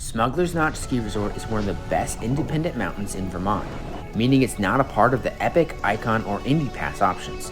Smugglers Notch Ski Resort is one of the best independent mountains in Vermont, meaning it's not a part of the Epic, Icon, or Indy Pass options.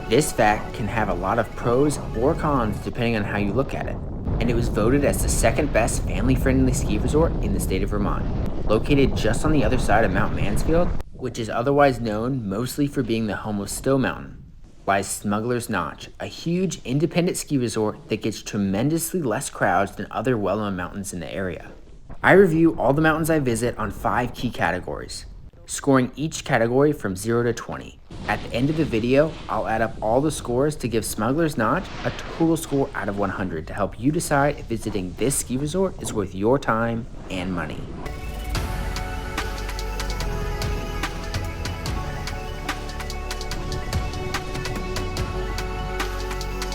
This fact can have a lot of pros or cons depending on how you look at it, and it was voted as the second best family-friendly ski resort in the state of Vermont. Located just on the other side of Mount Mansfield, which is otherwise known mostly for being the home of Stowe Mountain, lies Smugglers Notch, a huge independent ski resort that gets tremendously less crowds than other well-known mountains in the area. I review all the mountains I visit on 5 key categories, scoring each category from 0 to 20. At the end of the video, I'll add up all the scores to give Smugglers Notch a total score out of 100 to help you decide if visiting this ski resort is worth your time and money.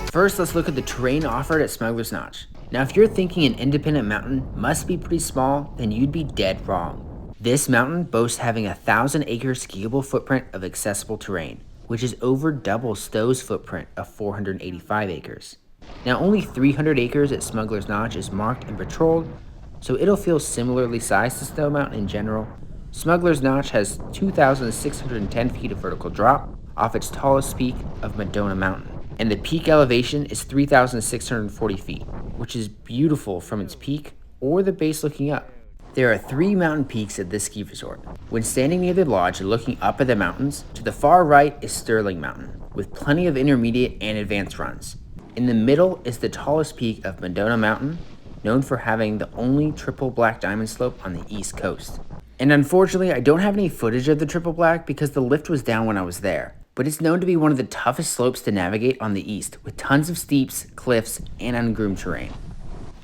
First, let's look at the terrain offered at Smugglers Notch. Now, if you're thinking an independent mountain must be pretty small, then you'd be dead wrong. This mountain boasts having a 1,000-acre skiable footprint of accessible terrain, which is over double Stowe's footprint of 485 acres. Now, only 300 acres at Smugglers Notch is marked and patrolled, so it'll feel similarly sized to Stowe Mountain in general. Smugglers Notch has 2,610 feet of vertical drop off its tallest peak of Madonna Mountain, and the peak elevation is 3,640 feet, which is beautiful from its peak or the base looking up. There are 3 mountain peaks at this ski resort. When standing near the lodge and looking up at the mountains, to the far right is Sterling Mountain, with plenty of intermediate and advanced runs. In the middle is the tallest peak of Madonna Mountain, known for having the only triple black diamond slope on the east coast. And unfortunately, I don't have any footage of the triple black because the lift was down when I was there, but it's known to be one of the toughest slopes to navigate on the east, with tons of steeps, cliffs, and ungroomed terrain.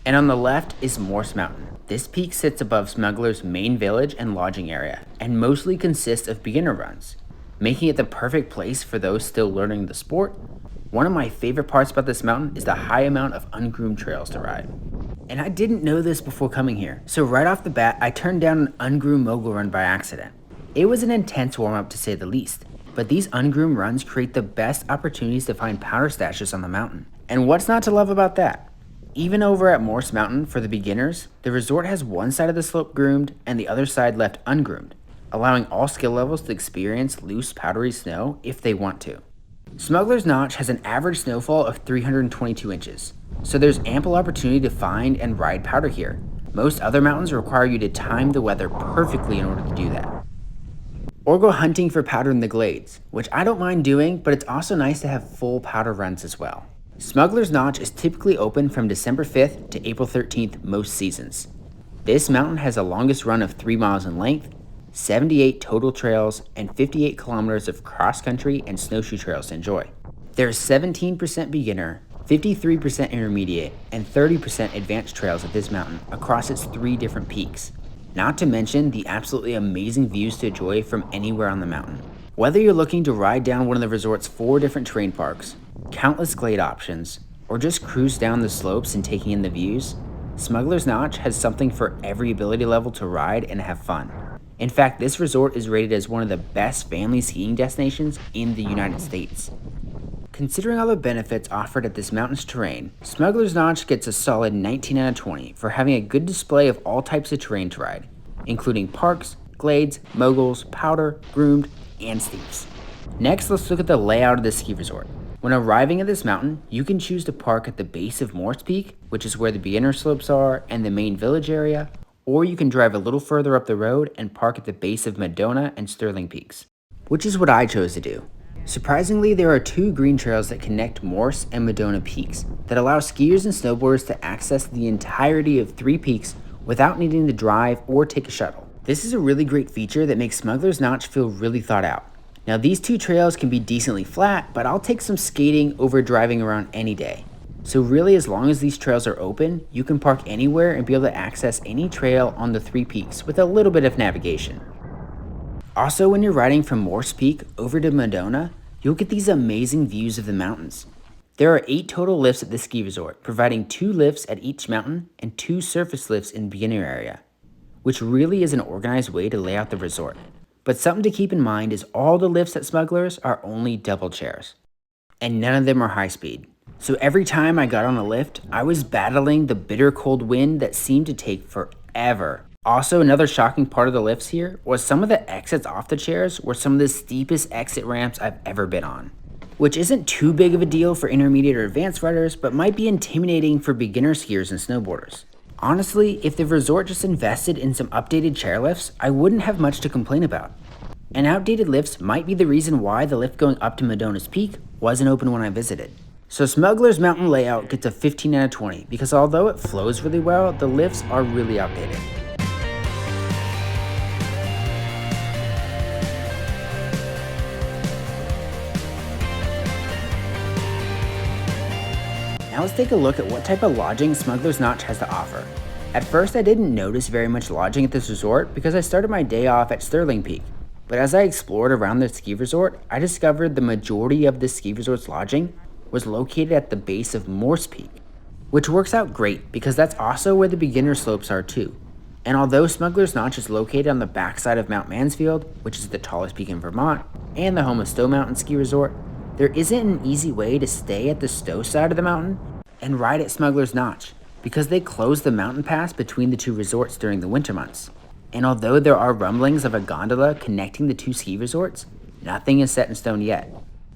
And on the left is Morse Mountain. This peak sits above Smuggler's main village and lodging area, and mostly consists of beginner runs, making it the perfect place for those still learning the sport. One of my favorite parts about this mountain is the high amount of ungroomed trails to ride. And I didn't know this before coming here, so right off the bat, I turned down an ungroomed mogul run by accident. It was an intense warm-up to say the least, but these ungroomed runs create the best opportunities to find powder stashes on the mountain. And what's not to love about that? Even over at Morse Mountain, for the beginners, the resort has one side of the slope groomed and the other side left ungroomed, allowing all skill levels to experience loose powdery snow if they want to. Smugglers Notch has an average snowfall of 322 inches, so there's ample opportunity to find and ride powder here. Most other mountains require you to time the weather perfectly in order to do that, or go hunting for powder in the glades, which I don't mind doing, but it's also nice to have full powder runs as well. Smugglers Notch is typically open from December 5th to April 13th most seasons. This mountain has the longest run of 3 miles in length, 78 total trails, and 58 kilometers of cross-country and snowshoe trails to enjoy. There's 17% beginner, 53% intermediate, and 30% advanced trails at this mountain across its 3 different peaks. Not to mention the absolutely amazing views to enjoy from anywhere on the mountain. Whether you're looking to ride down one of the resort's 4 different terrain parks, countless glade options, or just cruise down the slopes and taking in the views, Smugglers Notch has something for every ability level to ride and have fun. In fact, this resort is rated as one of the best family skiing destinations in the United States. Considering all the benefits offered at this mountain's terrain, Smugglers Notch gets a solid 19 out of 20 for having a good display of all types of terrain to ride, including parks, glades, moguls, powder, groomed, and steeps. Next, let's look at the layout of the ski resort. When arriving at this mountain, you can choose to park at the base of Morse Peak, which is where the beginner slopes are, and the main village area, or you can drive a little further up the road and park at the base of Madonna and Sterling Peaks, which is what I chose to do. Surprisingly, there are 2 green trails that connect Morse and Madonna Peaks that allow skiers and snowboarders to access the entirety of 3 peaks without needing to drive or take a shuttle. This is a really great feature that makes Smugglers Notch feel really thought out. Now, these 2 trails can be decently flat, but I'll take some skating over driving around any day. So really, as long as these trails are open, you can park anywhere and be able to access any trail on the 3 peaks with a little bit of navigation. Also, when you're riding from Morse Peak over to Madonna, you'll get these amazing views of the mountains. There are 8 total lifts at this ski resort, providing 2 lifts at each mountain and 2 surface lifts in the beginner area, which really is an organized way to lay out the resort. But something to keep in mind is all the lifts at Smugglers are only double chairs, and none of them are high speed. So every time I got on a lift, I was battling the bitter cold wind that seemed to take forever ever. Also, another shocking part of the lifts here was some of the exits off the chairs were some of the steepest exit ramps I've ever been on, which isn't too big of a deal for intermediate or advanced riders, but might be intimidating for beginner skiers and snowboarders. Honestly, if the resort just invested in some updated chairlifts, I wouldn't have much to complain about. And outdated lifts might be the reason why the lift going up to Madona's Peak wasn't open when I visited. So Smugglers Mountain layout gets a 15 out of 20 because although it flows really well, the lifts are really outdated. Now let's take a look at what type of lodging Smugglers Notch has to offer. At first I didn't notice very much lodging at this resort because I started my day off at Sterling Peak. But as I explored around the ski resort, I discovered the majority of this ski resort's lodging was located at the base of Morse Peak, which works out great because that's also where the beginner slopes are too. And although Smugglers Notch is located on the backside of Mount Mansfield, which is the tallest peak in Vermont, and the home of Stowe Mountain Ski Resort, there isn't an easy way to stay at the Stowe side of the mountain and ride at Smugglers Notch because they close the mountain pass between the two resorts during the winter months. And although there are rumblings of a gondola connecting the two ski resorts, nothing is set in stone yet.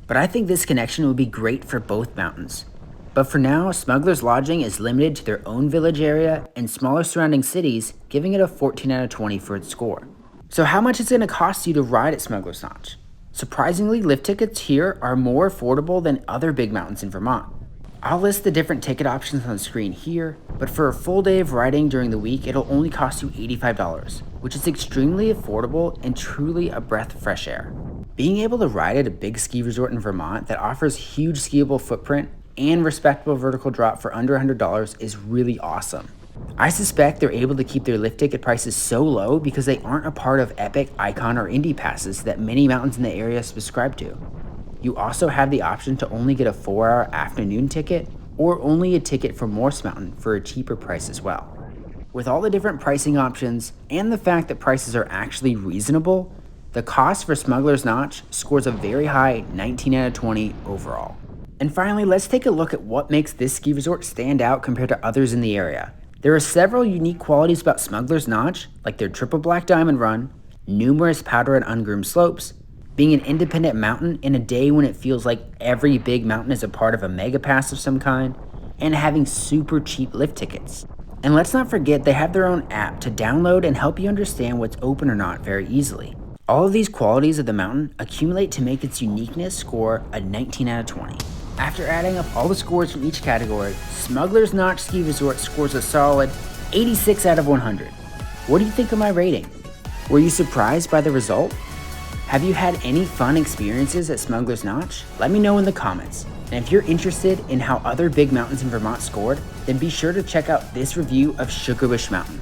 But I think this connection would be great for both mountains. But for now, Smugglers Lodging is limited to their own village area and smaller surrounding cities, giving it a 14 out of 20 for its score. So how much is it going to cost you to ride at Smugglers Notch? Surprisingly, lift tickets here are more affordable than other big mountains in Vermont. I'll list the different ticket options on the screen here, but for a full day of riding during the week, it'll only cost you $85, which is extremely affordable and truly a breath of fresh air. Being able to ride at a big ski resort in Vermont that offers huge skiable footprint and respectable vertical drop for under $100 is really awesome. I suspect they're able to keep their lift ticket prices so low because they aren't a part of Epic, Icon, or Indy passes that many mountains in the area subscribe to. You also have the option to only get a 4-hour afternoon ticket or only a ticket for Morse Mountain for a cheaper price as well. With all the different pricing options and the fact that prices are actually reasonable, the cost for Smugglers Notch scores a very high 19 out of 20 overall. And finally, let's take a look at what makes this ski resort stand out compared to others in the area. There are several unique qualities about Smugglers Notch, like their triple black diamond run, numerous powder and ungroomed slopes, being an independent mountain in a day when it feels like every big mountain is a part of a mega pass of some kind, and having super cheap lift tickets. And let's not forget they have their own app to download and help you understand what's open or not very easily. All of these qualities of the mountain accumulate to make its uniqueness score a 19 out of 20. After adding up all the scores from each category, Smugglers Notch Ski Resort scores a solid 86 out of 100. What do you think of my rating? Were you surprised by the result? Have you had any fun experiences at Smugglers Notch? Let me know in the comments. And if you're interested in how other big mountains in Vermont scored, then be sure to check out this review of Sugarbush Mountain.